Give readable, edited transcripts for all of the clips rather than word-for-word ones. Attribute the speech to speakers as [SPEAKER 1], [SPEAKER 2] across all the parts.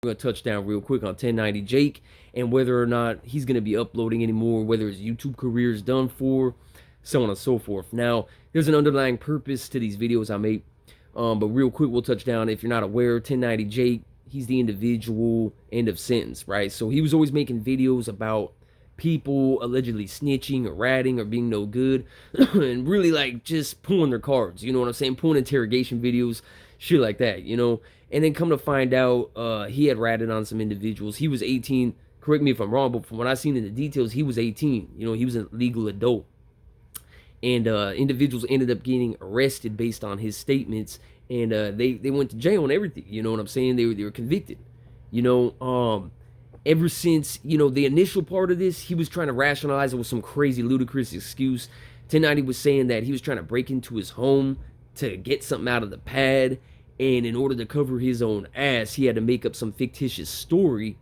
[SPEAKER 1] We're going to touch down real quick on 1090 Jake and whether or not he's going to be uploading anymore, whether his YouTube career is done for, so on and so forth. Now, there's an underlying purpose to these videos I make, but real quick, we'll touch down. If you're not aware, 1090 Jake, he's the individual, end of sentence, right? So he was always making videos about people allegedly snitching or ratting or being no good and really like just pulling their cards, you know what I'm saying? Pulling interrogation videos, shit like that, you know? And then come to find out, he had ratted on some individuals. He was 18. Correct me if I'm wrong, but from what I've seen in the details, he was 18. You know, he was a legal adult. And individuals ended up getting arrested based on his statements, and they went to jail and everything. You know what I'm saying? They were convicted. You know, ever since the initial part of this, he was trying to rationalize it with some crazy ludicrous excuse. 1090 was saying that he was trying to break into his home to get something out of the pad, and in order to cover his own ass, he had to make up some fictitious story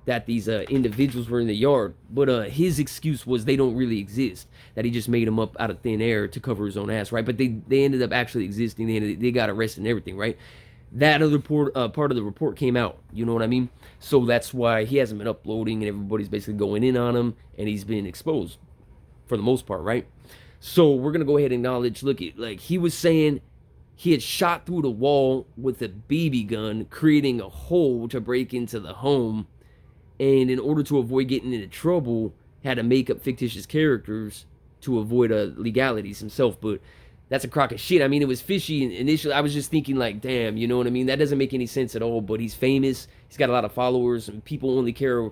[SPEAKER 1] that these individuals were in the yard. But his excuse was they don't really exist, that he just made them up out of thin air to cover his own ass, right? But they ended up actually existing. They got arrested and everything, right? That other part of the report came out, you know what I mean? So that's why he hasn't been uploading, and everybody's basically going in on him, and he's been exposed for the most part, right? So we're gonna go ahead and acknowledge, look, like he was saying he had shot through the wall with a BB gun, creating a hole to break into the home, and in order to avoid getting into trouble, had to make up fictitious characters to avoid legalities himself. But that's a crock of shit. I mean, it was fishy initially. I was just thinking like, damn, you know what I mean? That doesn't make any sense at all. But he's famous. He's got a lot of followers, and people only care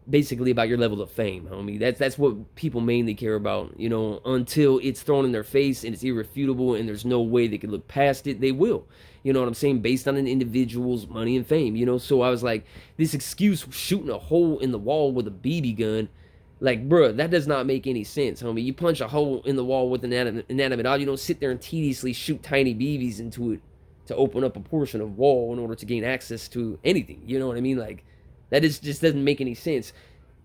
[SPEAKER 1] basically about your level of fame, homie. That's what people mainly care about, you know, until it's thrown in their face and it's irrefutable and there's no way they can look past it. They will, you know what I'm saying, based on an individual's money and fame, you know. So I was like, this excuse, shooting a hole in the wall with a BB gun, like, bruh, that does not make any sense, homie. You punch a hole in the wall with an inanimate object. You don't sit there and tediously shoot tiny BBs into it to open up a portion of wall in order to gain access to anything, you know what I mean? Like, that just doesn't make any sense.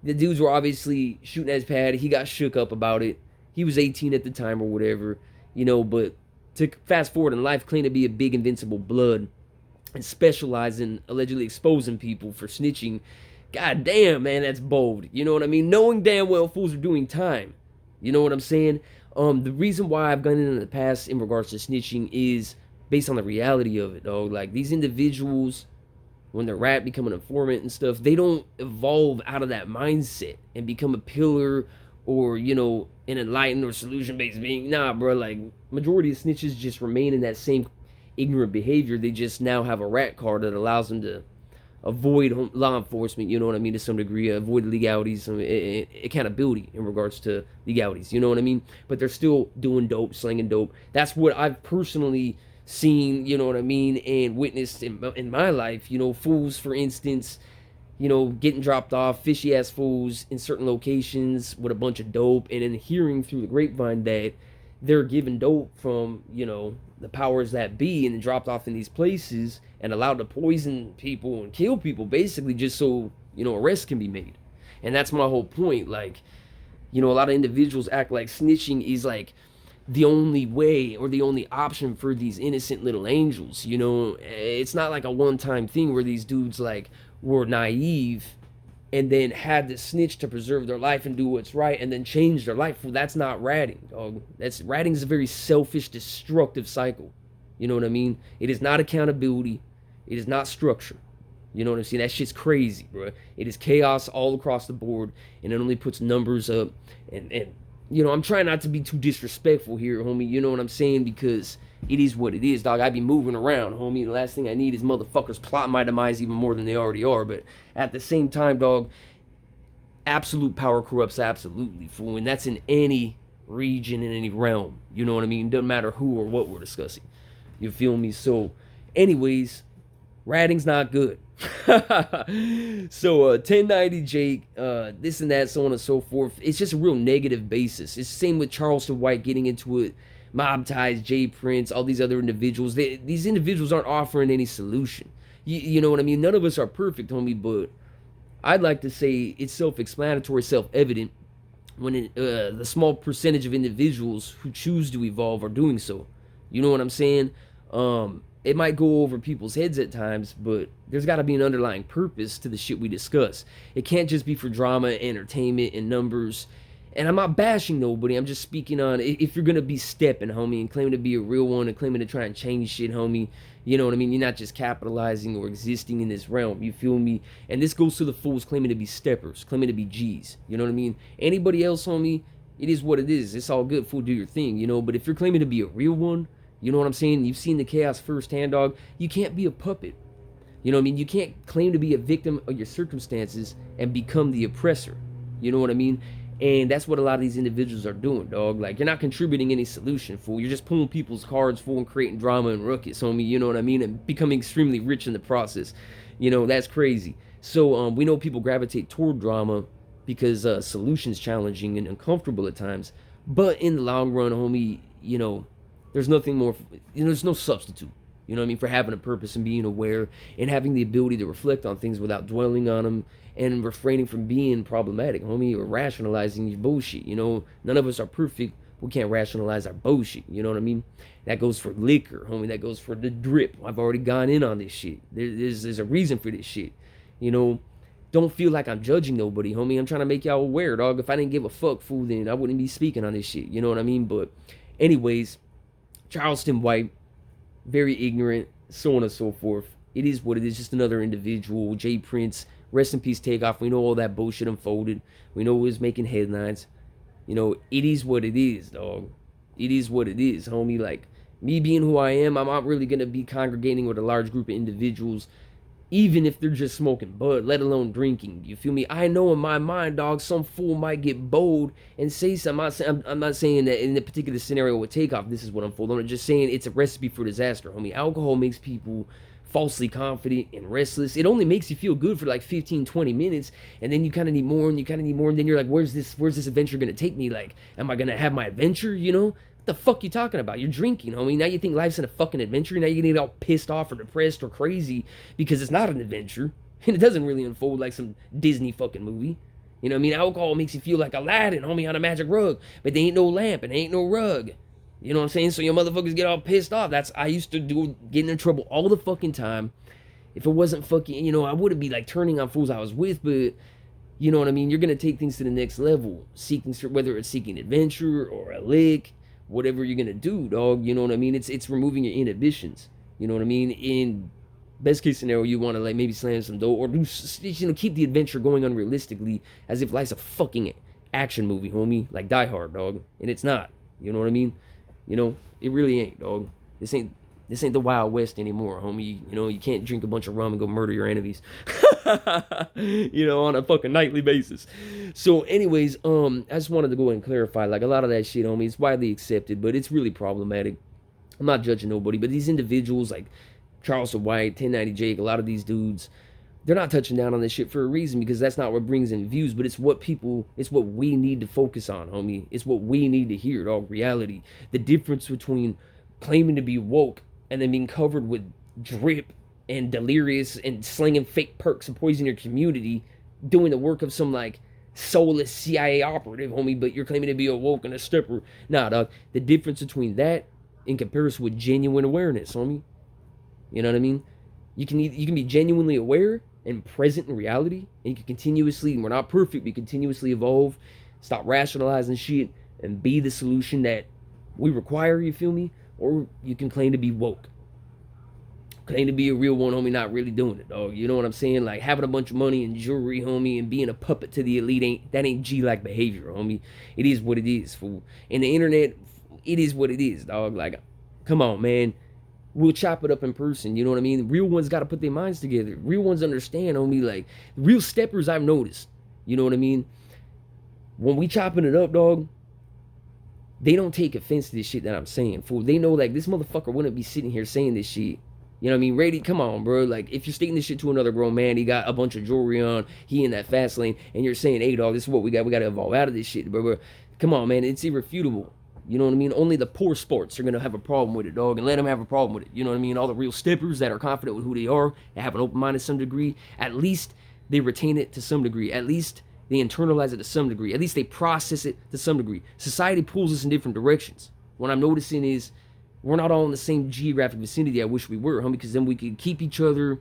[SPEAKER 1] The dudes were obviously shooting at his pad. He got shook up about it. He was 18 at the time or whatever, you know, but to fast forward in life, claim to be a big invincible blood and specialize in allegedly exposing people for snitching. God damn, man, that's bold. You know what I mean? Knowing damn well fools are doing time. You know what I'm saying? The reason why I've gone in the past in regards to snitching is based on the reality of it, though. Like, these individuals, when they're rat, become an informant and stuff, they don't evolve out of that mindset and become a pillar or, you know, an enlightened or solution-based being. Nah, bro, like, majority of snitches just remain in that same ignorant behavior. They just now have a rat card that allows them to avoid law enforcement, you know what I mean, to some degree, avoid legalities, accountability in regards to legalities, you know what I mean? But they're still doing dope, slinging dope. That's what I've personally seen, you know what I mean, and witnessed in my life. You know, fools, for instance, you know, getting dropped off, fishy ass fools in certain locations with a bunch of dope, and then hearing through the grapevine that they're given dope from, you know, the powers that be, and dropped off in these places and allowed to poison people and kill people, basically, just so, you know, arrests can be made. And that's my whole point. Like, you know, a lot of individuals act like snitching is like the only way or the only option for these innocent little angels. You know, it's not like a one-time thing where these dudes like were naive and then had to snitch to preserve their life and do what's right and then change their life. Well, that's not ratting, dog. Ratting is a very selfish, destructive cycle. You know what I mean? It is not accountability. It is not structure. You know what I'm saying? That shit's crazy, bro. It is chaos all across the board, and it only puts numbers up. And you know, I'm trying not to be too disrespectful here, homie. You know what I'm saying? Because it is what it is, dog. I be moving around, homie. The last thing I need is motherfuckers plotting my demise even more than they already are. But at the same time, dog, absolute power corrupts absolutely, fool. And that's in any region, in any realm. You know what I mean? Doesn't matter who or what we're discussing. You feel me? So, anyways, ratting's not good. So 1090 Jake, this and that, so on and so forth. It's just a real negative basis. It's the same with Charleston White getting into it, mob ties, J Prince, all these other individuals. These individuals aren't offering any solution. You know what I mean? None of us are perfect, homie, but I'd like to say it's self-explanatory, self-evident when the small percentage of individuals who choose to evolve are doing so. You know what I'm saying? it might go over people's heads at times, but there's got to be an underlying purpose to the shit we discuss. It can't just be for drama, entertainment, and numbers. And I'm not bashing nobody. I'm just speaking on if you're gonna be stepping, homie, and claiming to be a real one and claiming to try and change shit, homie. You know what I mean? You're not just capitalizing or existing in this realm. You feel me? And this goes to the fools claiming to be steppers, claiming to be G's. You know what I mean? Anybody else, homie, it is what it is. It's all good, fool. Do your thing, you know. But if you're claiming to be a real one, you know what I'm saying? You've seen the chaos firsthand, dog. You can't be a puppet. You know what I mean? You can't claim to be a victim of your circumstances and become the oppressor. You know what I mean? And that's what a lot of these individuals are doing, dog. Like, you're not contributing any solution, fool. You're just pulling people's cards, fool, and creating drama and ruckus, homie. You know what I mean? And becoming extremely rich in the process. You know, that's crazy. So, we know people gravitate toward drama because solutions challenging and uncomfortable at times. But in the long run, homie, you know, there's nothing more, you know, there's no substitute. You know what I mean? For having a purpose and being aware and having the ability to reflect on things without dwelling on them and refraining from being problematic, homie, or rationalizing your bullshit. You know, none of us are perfect. We can't rationalize our bullshit. You know what I mean? That goes for liquor, homie. That goes for the drip. I've already gone in on this shit. There's a reason for this shit. You know, don't feel like I'm judging nobody, homie. I'm trying to make y'all aware, dog. If I didn't give a fuck, fool, then I wouldn't be speaking on this shit. You know what I mean? But anyways, Charleston White, very ignorant, so on and so forth. It is what it is, just another individual. J Prince, rest in peace, Takeoff. We know all that bullshit unfolded. We know it was making headlines. You know, it is what it is, dog. It is what it is, homie. Like, me being who I am, I'm not really going to be congregating with a large group of individuals, even if they're just smoking bud, let alone drinking. You feel me? I know in my mind, dog, some fool might get bold and say something. I'm not saying that in the particular scenario with Takeoff, this is what I'm full on. I'm just saying it's a recipe for disaster, homie. Alcohol makes people falsely confident and restless. It only makes you feel good for like 15, 20 minutes, and then you kind of need more, and you kind of need more, and then you're like, where's this adventure gonna take me? Like, am I gonna have my adventure, you know? What the fuck you talking about? You're drinking, homie. Now you think life's in a fucking adventure. Now you're gonna get all pissed off or depressed or crazy because it's not an adventure. And it doesn't really unfold like some Disney fucking movie. You know what I mean? Alcohol makes you feel like Aladdin, homie, on a magic rug. But there ain't no lamp and there ain't no rug. You know what I'm saying? So your motherfuckers get all pissed off. I used to do, getting in trouble all the fucking time. If it wasn't fucking, you know, I wouldn't be like turning on fools I was with, but you know what I mean? You're gonna take things to the next level. Whether it's seeking adventure or a lick, whatever you're gonna do, dog. You know what I mean? It's removing your inhibitions. You know what I mean? In best case scenario, you want to like maybe slam some dough or do, you know, keep the adventure going unrealistically, as if life's a fucking action movie, homie, like Die Hard, dog. And it's not. You know what I mean? You know, it really ain't, dog. This ain't the Wild West anymore, homie. You know, you can't drink a bunch of rum and go murder your enemies. You know, on a fucking nightly basis. So anyways, I just wanted to go ahead and clarify, like, a lot of that shit, homie, it's widely accepted, but it's really problematic. I'm not judging nobody, but these individuals like Charleston White, 1090 Jake, a lot of these dudes, they're not touching down on this shit for a reason, because that's not what brings in views, but it's what we need to focus on, homie. It's what we need to hear, dog. Reality. The difference between claiming to be woke and then being covered with drip and delirious and slinging fake perks and poisoning your community, doing the work of some like soulless CIA operative, homie, but you're claiming to be a woke and a stepper. Nah, dog. The difference between that in comparison with genuine awareness, homie. You know what I mean? You can be genuinely aware and present in reality, and you can continuously, we're not perfect, we continuously evolve, stop rationalizing shit, and be the solution that we require, you feel me? Or you can claim to be woke. Claim to be a real one, homie, not really doing it, dog. You know what I'm saying? Like, having a bunch of money and jewelry, homie, and being a puppet to the elite, ain't G-like behavior, homie. It is what it is, fool. And the internet, it is what it is, dog. Like, come on, man. We'll chop it up in person, you know what I mean? Real ones got to put their minds together. Real ones understand, homie. Like, real steppers I've noticed, you know what I mean? When we chopping it up, dog, they don't take offense to this shit that I'm saying, fool. They know, like, this motherfucker wouldn't be sitting here saying this shit. You know what I mean? Rady, come on, bro. Like, if you're stating this shit to another grown man, he got a bunch of jewelry on, he in that fast lane, and you're saying, hey, dog, this is what we got to evolve out of this shit, bro. Come on, man. It's irrefutable. You know what I mean? Only the poor sports are going to have a problem with it, dog, and let them have a problem with it. You know what I mean? All the real steppers that are confident with who they are, that have an open mind to some degree, at least they retain it to some degree. At least they internalize it to some degree. At least they process it to some degree. Society pulls us in different directions. What I'm noticing is We're not all in the same geographic vicinity I wish we were, homie, because then we could keep each other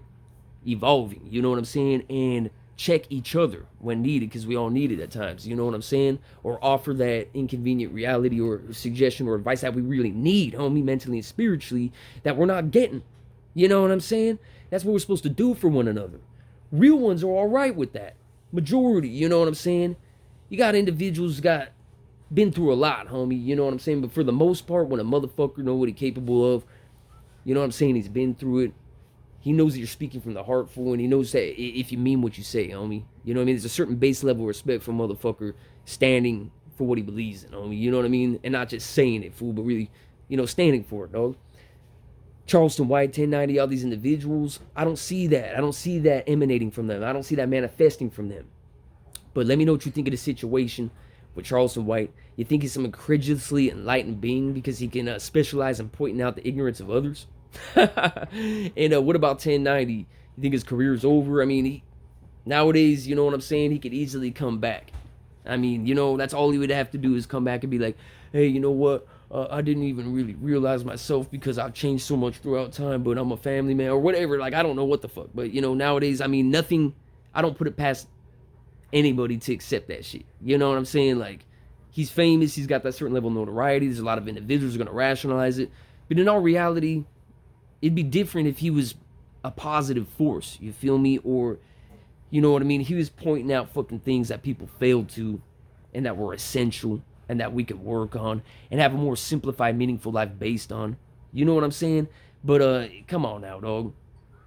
[SPEAKER 1] evolving, you know what I'm saying? And check each other when needed, because we all need it at times, you know what I'm saying? Or offer that inconvenient reality or suggestion or advice that we really need, homie, mentally and spiritually, that we're not getting. You know what I'm saying? That's what we're supposed to do for one another. Real ones are all right with that. Majority, you know what I'm saying? You got individuals got been through a lot, homie, you know what I'm saying? But for the most part, when a motherfucker know what he's capable of, you know what I'm saying? He's been through it. He knows that you're speaking from the heart, fool, and he knows that if you mean what you say, homie. You know what I mean? There's a certain base level of respect for a motherfucker standing for what he believes in, homie. You know what I mean? And not just saying it, fool, but really, you know, standing for it, dog. Charleston White, 1090, all these individuals, I don't see that. I don't see that emanating from them. I don't see that manifesting from them. But let me know what you think of the situation with Charleston White. You think he's some incredulously enlightened being because he can specialize in pointing out the ignorance of others? And what about 1090? You think his career's over? I mean, nowadays, you know what I'm saying? He could easily come back. I mean, you know, that's all he would have to do is come back and be like, hey, you know what? I didn't even really realize myself because I've changed so much throughout time, but I'm a family man or whatever. Like, I don't know what the fuck. But, you know, nowadays, I mean, nothing, I don't put it past anybody to accept that shit. You know what I'm saying? Like, he's famous. He's got that certain level of notoriety. There's a lot of individuals who are going to rationalize it. But in all reality, it'd be different if he was a positive force, you feel me? Or, you know what I mean? He was pointing out fucking things that people failed to and that were essential and that we could work on and have a more simplified, meaningful life based on. You know what I'm saying? But come on now, dog.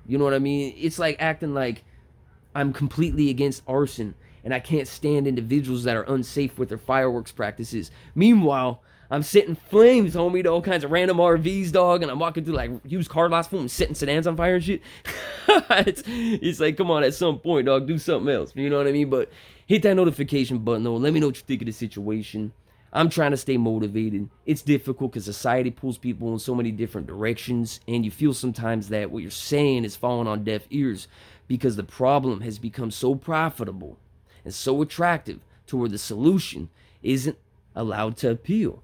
[SPEAKER 1] You know what I mean? It's like acting like I'm completely against arson and I can't stand individuals that are unsafe with their fireworks practices. Meanwhile, I'm setting flames, homie, to all kinds of random RVs, dog, and I'm walking through, like, used car lots full and setting sedans on fire and shit. it's like, come on, at some point, dog, do something else, you know what I mean? But hit that notification button, though. Let me know what you think of the situation. I'm trying to stay motivated. It's difficult because society pulls people in so many different directions, and you feel sometimes that what you're saying is falling on deaf ears because the problem has become so profitable and so attractive to where the solution isn't allowed to appeal.